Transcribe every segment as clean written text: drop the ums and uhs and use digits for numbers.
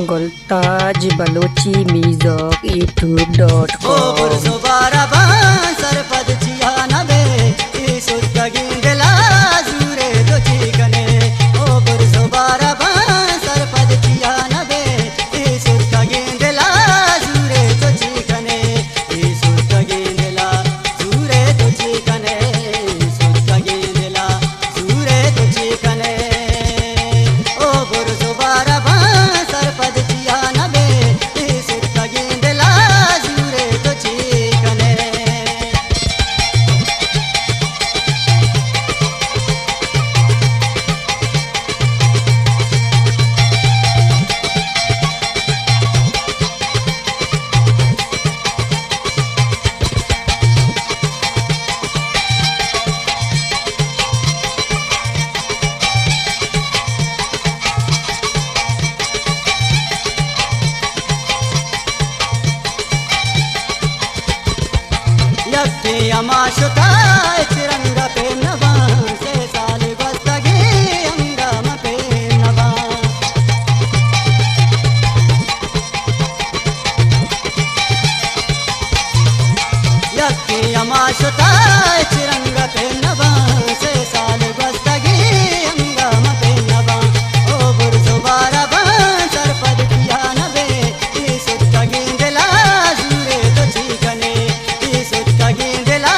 Goltaj Balochi Mizok YouTube.com अमाशुता तिरंगा पे नवा से साल बस्तगे अंगम पे नवा यक्की अमाशुता तिरंगा पे नवा से साल बस्तगे अंगम पे नवा ओ बुरसो बारा सरपद किया नबे सुत्ता गेंदला जुरे तो चीकने सुत्ता गेंदला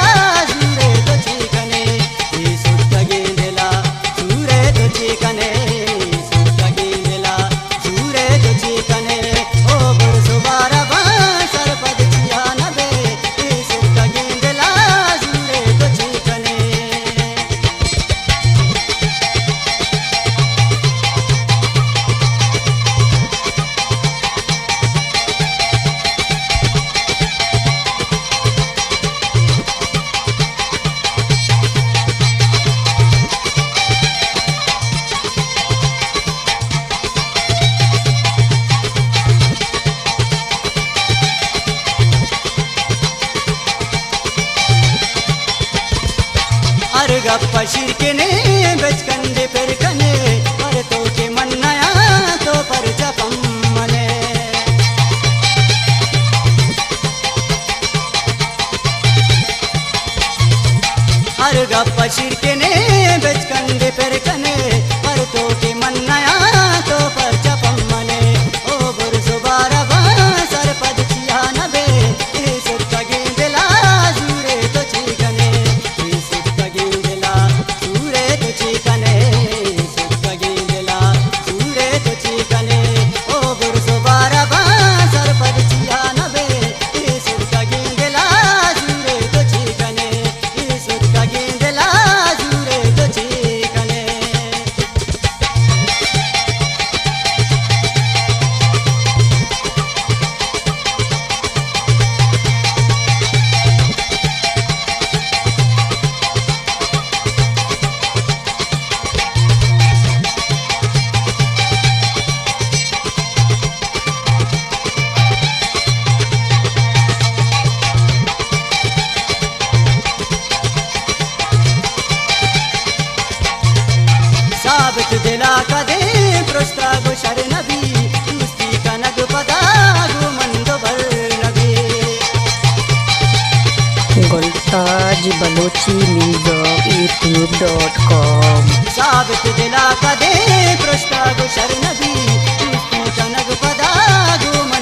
गप्पा शिरकने बचकंदे फिर कने पर तो के मन नया तो पर जपम मने हर गप्पा शिरकने बचकंदे फिर कने पर तो के मन नया तो पर जपम मने ओ बुरसो बारा सरपद किया नबे सुत्ता गेंदला जुरे तो चीकने साबित दिला कदे प्रस्ताव शर नबी दोस्ती का नग पदा गुमंद भर नबी Goltaj Balochi Mizok YouTube.com साबित दिला कदे प्रस्ताव शर नबी दोस्ती का नग पदा गुमंद